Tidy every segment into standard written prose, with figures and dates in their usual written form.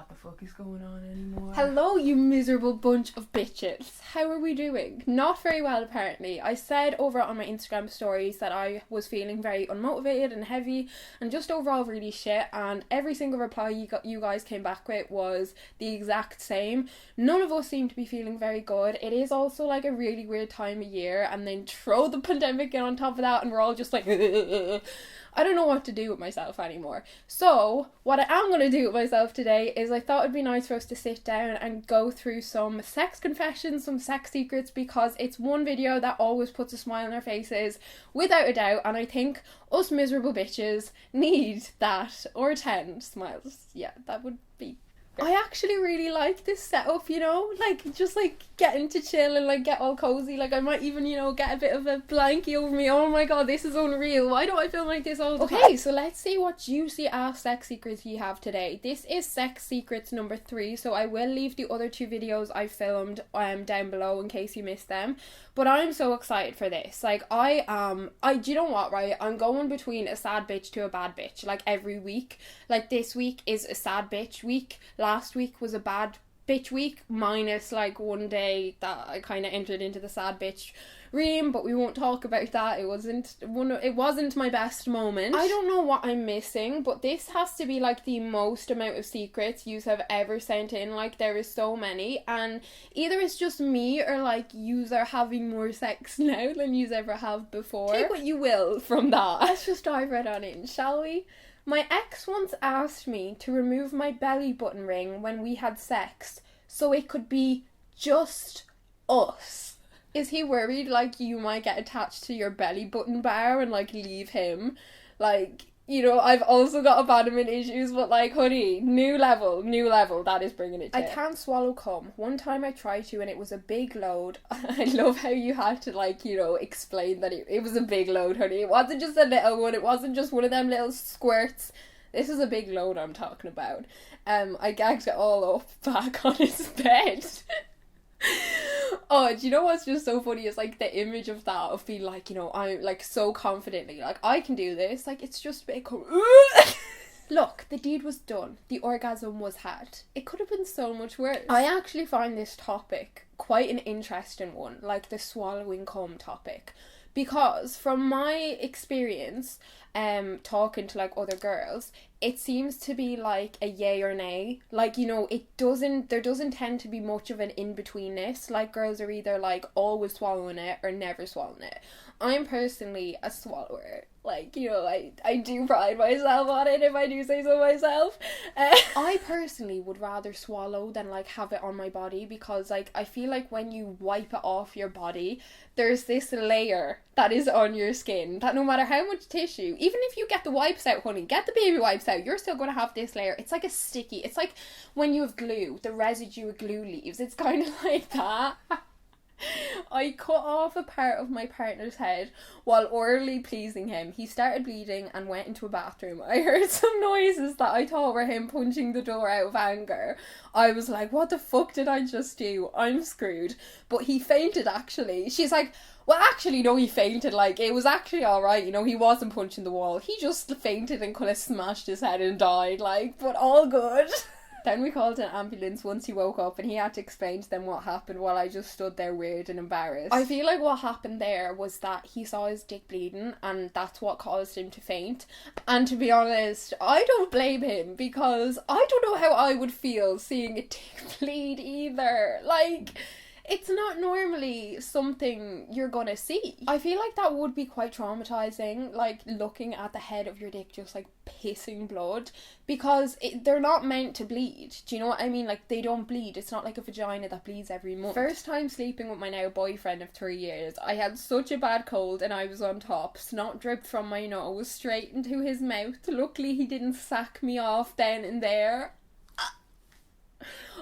what the fuck is going on anymore. Hello, you miserable bunch of bitches. How are we doing? Not very well, apparently. I said over on my Instagram stories that I was feeling very unmotivated and heavy and just overall really shit, and every single reply you guys came back with was the exact same. None of us seem to be feeling very good. It is also like a really weird time of year, and then throw the pandemic in on top of that and we're all just like I don't know what to do with myself anymore. So, what I am going to do with myself today is I thought it'd be nice for us to sit down and go through some sex confessions, some sex secrets, because it's one video that always puts a smile on our faces, without a doubt, and I think us miserable bitches need that, or 10 smiles. Yeah, that would be... I actually really like this setup, you know, like, just, like, getting to chill and, like, get all cozy. Like, I might even, you know, get a bit of a blankie over me. Oh my god, this is unreal. Why do I feel like this all the time? Okay, so let's see what juicy ass sex secrets you have today. This is sex secrets number 3, so I will leave the other 2 videos I filmed down below in case you missed them. But I'm so excited for this. Like, do you know what, right? I'm going between a sad bitch to a bad bitch, like, every week. Like, this week is a sad bitch week. Last week was a bad bitch week, minus, like, one day that I kind of entered into the sad bitch ream, but we won't talk about that. It wasn't my best moment. I don't know what I'm missing, but this has to be like the most amount of secrets you have ever sent in. Like, there is so many, and either it's just me or like yous are having more sex now than yous ever have before. Take what you will from that. Let's just dive right on in, shall we? My ex once asked me to remove my belly button ring when we had sex so it could be just us. Is he worried, like, you might get attached to your belly button bar and, like, leave him? Like, you know, I've also got abandonment issues, but, like, honey, new level, that is bringing it to. I can't swallow cum. One time I tried to and it was a big load. I love how you had to, like, you know, explain that it was a big load, honey. It wasn't just a little one, it wasn't just one of them little squirts. This is a big load I'm talking about. I gagged it all up back on his bed. Oh, do you know what's just so funny is, like, the image of that, of being like, you know, I'm, like, so confidently, like, I can do this, like, it's just a bit Look, the deed was done. The orgasm was had. It could have been so much worse. I actually find this topic quite an interesting one, like the swallowing cum topic, because from my experience, talking to, like, other girls, it seems to be like a yay or nay. Like, you know, there doesn't tend to be much of an in-betweenness. Like, girls are either, like, always swallowing it or never swallowing it. I'm personally a swallower. Like, you know, I do pride myself on it, if I do say so myself. I personally would rather swallow than, like, have it on my body, because, like, I feel like when you wipe it off your body, there's this layer that is on your skin that no matter how much tissue, even if you get the wipes out, honey, get the baby wipes out, you're still going to have this layer. It's like a sticky, it's like when you have glue, the residue of glue leaves. It's kind of like that. I cut off a part of my partner's head while orally pleasing him. He started bleeding and went into a bathroom. I heard some noises that I thought were him punching the door out of anger. I was like, what the fuck did I just do? I'm screwed. But he fainted, actually. She's like, well, actually, no, he fainted. Like, it was actually alright, you know, he wasn't punching the wall. He just fainted and kind of smashed his head and died, like, but all good. Then we called an ambulance once he woke up, and he had to explain to them what happened while I just stood there weird and embarrassed. I feel like what happened there was that he saw his dick bleeding, and that's what caused him to faint. And to be honest, I don't blame him, because I don't know how I would feel seeing a dick bleed either. Like, it's not normally something you're gonna see. I feel like that would be quite traumatizing, like, looking at the head of your dick just, like, pissing blood, because they're not meant to bleed. Do you know what I mean? Like, they don't bleed. It's not like a vagina that bleeds every month. First time sleeping with my now boyfriend of 3 years, I had such a bad cold and I was on top. Snot dripped from my nose straight into his mouth. Luckily he didn't sack me off then and there.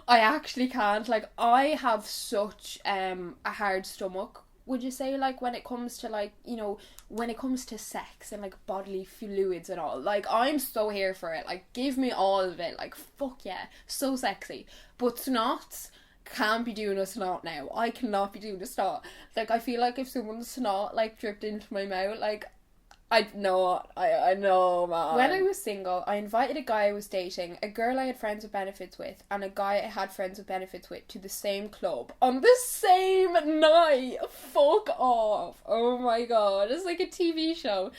I actually can't, like, I have such a hard stomach, would you say, like, when it comes to, like, you know, when it comes to sex and, like, bodily fluids and all. Like, I'm so here for it. Like, give me all of it. Like, fuck yeah, so sexy. But snots, can't be doing a snot now. I cannot be doing a snot. Like, I feel like if someone's snot, like, dripped into my mouth, like, I know, man. When I was single, I invited a guy I was dating, a girl I had friends with benefits with, and a guy I had friends with benefits with to the same club on the same night. Fuck off. Oh my god. It's like a TV show.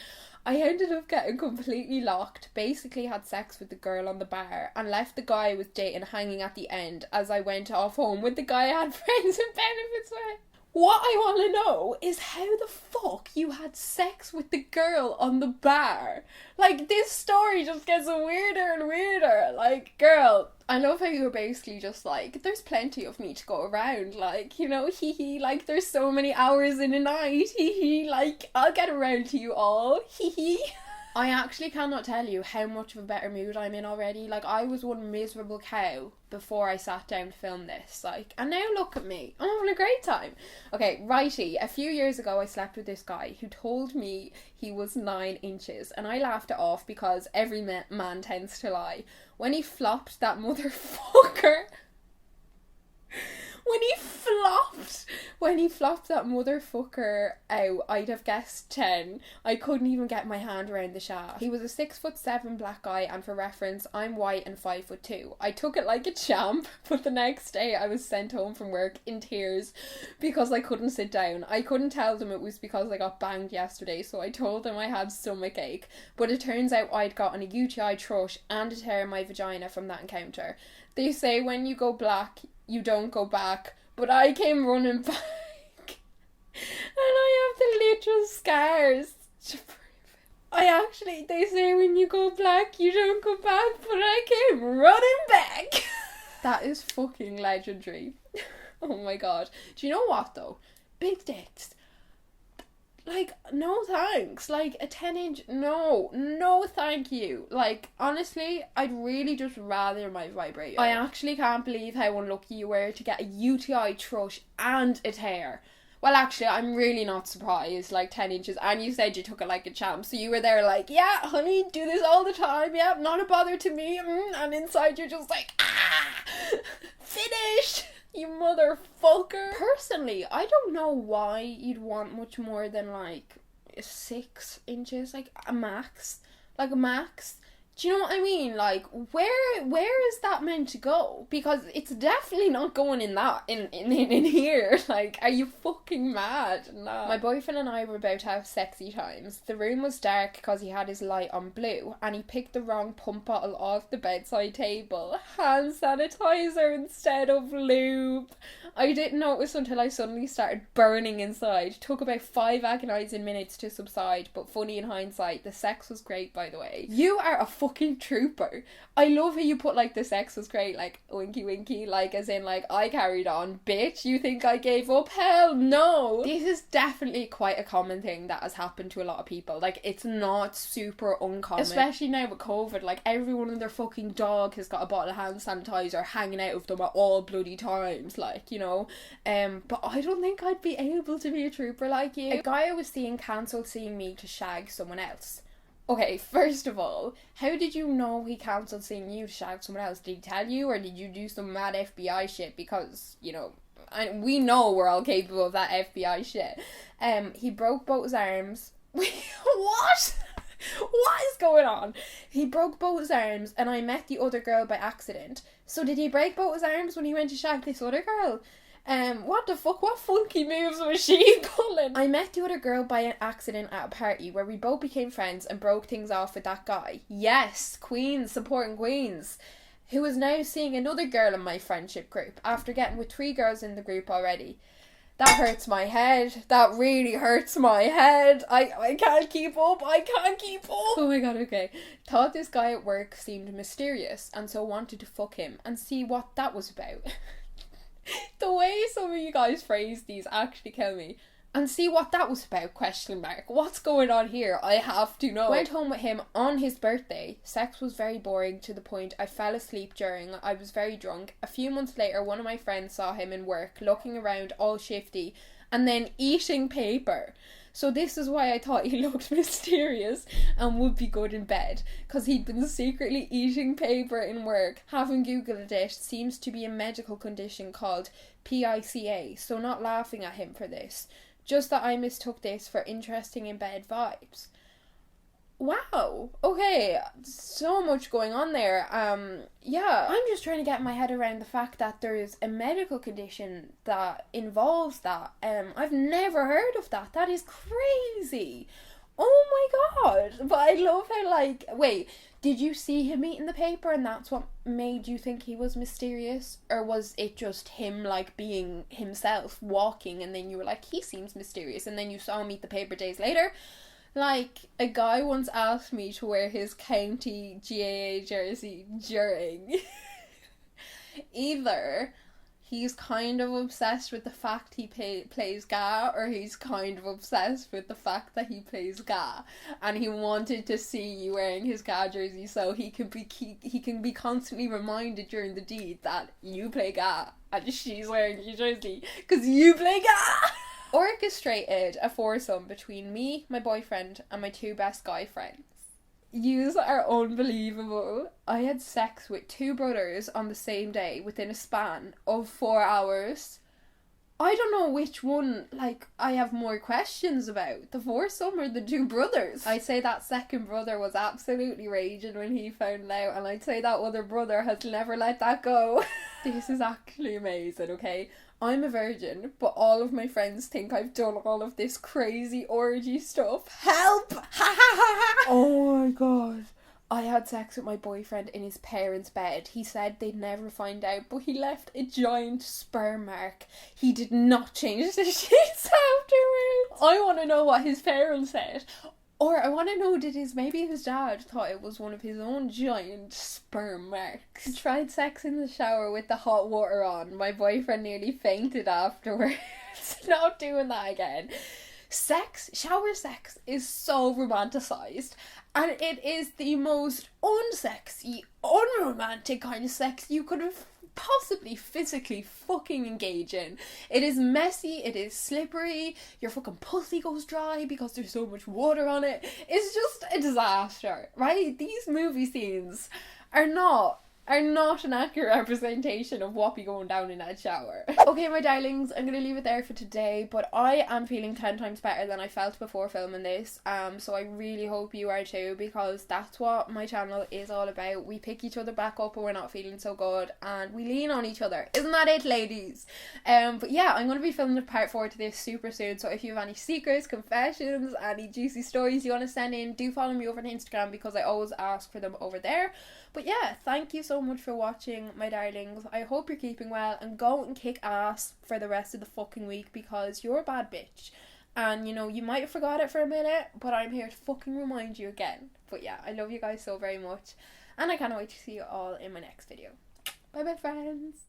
I ended up getting completely locked, basically had sex with the girl on the bar, and left the guy I was dating hanging at the end as I went off home with the guy I had friends with benefits with. What I want to know is how the fuck you had sex with the girl on the bar. Like, this story just gets weirder and weirder. Like, girl, I love how you were basically just like, there's plenty of me to go around. Like, you know, hee hee, like, there's so many hours in a night. Hee hee, like, I'll get around to you all. Hee hee. I actually cannot tell you how much of a better mood I'm in already. Like, I was one miserable cow before I sat down to film this. Like, and now look at me. I'm having a great time. Okay, righty. A few years ago, I slept with this guy who told me he was 9 inches. And I laughed it off because every man tends to lie. When he flopped that motherfucker... When he flopped that motherfucker out, I'd have guessed 10. I couldn't even get my hand around the shaft. He was a 6'7" black guy, and for reference, I'm white and 5'2". I took it like a champ, but the next day I was sent home from work in tears because I couldn't sit down. I couldn't tell them it was because I got banged yesterday, so I told them I had stomach ache. But it turns out I'd gotten a UTI thrush and a tear in my vagina from that encounter. They say when you go black, you don't go back, but I came running back. And I have the literal scars to prove it. They say when you go black, you don't go back, but I came running back. That is fucking legendary. Oh my god. Do you know what though? Big dicks. Like, no thanks. Like, a 10-inch, no thank you. Like, honestly, I'd really just rather my vibrator. I actually can't believe how unlucky you were to get a UTI thrush and a tear. Well, actually, I'm really not surprised. Like, 10 inches, and you said you took it like a champ, so you were there like, yeah, honey, do this all the time, yeah, not a bother to me, and inside you're just like, finished! You motherfucker. Personally, I don't know why you'd want much more than like 6 inches, like a max. Do you know what I mean? Like, where is that meant to go? Because it's definitely not going in that in here. Like, are you fucking mad? No. My boyfriend and I were about to have sexy times. The room was dark because he had his light on blue, and he picked the wrong pump bottle off the bedside table. Hand sanitizer instead of lube. I didn't notice until I suddenly started burning inside. Took about 5 agonising minutes to subside, but funny in hindsight. The sex was great, by the way. You are a fucking trooper. I love how you put like the sex was great, like winky winky, like as in like I carried on. Bitch, you think I gave up? Hell no. This is definitely quite a common thing that has happened to a lot of people. Like, it's not super uncommon, especially now with COVID. Like, everyone and their fucking dog has got a bottle of hand sanitizer hanging out of them at all bloody times, like, you know. But I don't think I'd be able to be a trooper like you. A guy I was seeing cancelled seeing me to shag someone else. Okay, first of all, how did you know he cancelled seeing you to shag someone else? Did he tell you, or did you do some mad FBI shit? Because, you know, and we know we're all capable of that FBI shit. He broke both his arms. What? What is going on? He broke both his arms, and I met the other girl by accident. So did he break both his arms when he went to shag this other girl? What the fuck? What funky moves was she pulling? I met the other girl by an accident at a party where we both became friends and broke things off with that guy. Yes, queens supporting queens. Who is now seeing another girl in my friendship group after getting with 3 girls in the group already. That hurts my head. That really hurts my head. I can't keep up. Oh my god, okay. Thought this guy at work seemed mysterious and so wanted to fuck him and see what that was about. The way some of you guys phrase these actually kill me. And see what that was about, ? What's going on here? I have to know. Went home with him on his birthday. Sex was very boring to the point I fell asleep during. I was very drunk. A few months later, one of my friends saw him in work, looking around all shifty, and then eating paper. So this is why I thought he looked mysterious and would be good in bed, because he'd been secretly eating paper in work. Having googled it, seems to be a medical condition called PICA, so not laughing at him for this. Just that I mistook this for interesting in bed vibes. Wow. Okay. So much going on there. Yeah. I'm just trying to get my head around the fact that there's a medical condition that involves that. I've never heard of that. That is crazy. Oh my god. But I love how, like, wait, did you see him eating the paper and that's what made you think he was mysterious? Or was it just him, like, being himself, walking, and then you were like, he seems mysterious, and then you saw him eat the paper days later? Like, a guy once asked me to wear his county GAA jersey during. Either he's kind of obsessed with the fact he plays GA, or he's kind of obsessed with the fact that he plays GA, and he wanted to see you wearing his GA jersey so he can be constantly reminded during the deed that you play GA and she's wearing your jersey because you play GA. Orchestrated a foursome between me, my boyfriend, and my two best guy friends. Yous are unbelievable. I had sex with two brothers on the same day within a span of 4 hours. I don't know which one, like, I have more questions about. The foursome or the two brothers? I'd say that second brother was absolutely raging when he found out, and I'd say that other brother has never let that go. This is actually amazing, okay? I'm a virgin, but all of my friends think I've done all of this crazy orgy stuff. Help! Oh my god. I had sex with my boyfriend in his parents' bed. He said they'd never find out, but he left a giant sperm mark. He did not change the sheets afterwards. I want to know what his parents said. Or I want to know, maybe his dad thought it was one of his own giant sperm marks. I tried sex in the shower with the hot water on. My boyfriend nearly fainted afterwards. Not doing that again. Shower sex is so romanticised, and it is the most unsexy, unromantic kind of sex you could have possibly physically fucking engage in. It is messy, it is slippery, your fucking pussy goes dry because there's so much water on it. It's just a disaster, right? These movie scenes are not an accurate representation of what be going down in that shower. Okay, my darlings, I'm gonna leave it there for today, but I am feeling 10 times better than I felt before filming this, so I really hope you are too, because that's what my channel is all about. We pick each other back up when we're not feeling so good, and we lean on each other. Isn't that it, ladies? But yeah, I'm gonna be filming a part 4 to this super soon, so if you have any secrets, confessions, any juicy stories you want to send in, do follow me over on Instagram, because I always ask for them over there. But yeah, thank you so much for watching, my darlings. I hope you're keeping well, and go and kick ass for the rest of the fucking week, because you're a bad bitch. And, you know, you might have forgot it for a minute, but I'm here to fucking remind you again. But yeah, I love you guys so very much, and I can't wait to see you all in my next video. Bye bye, friends.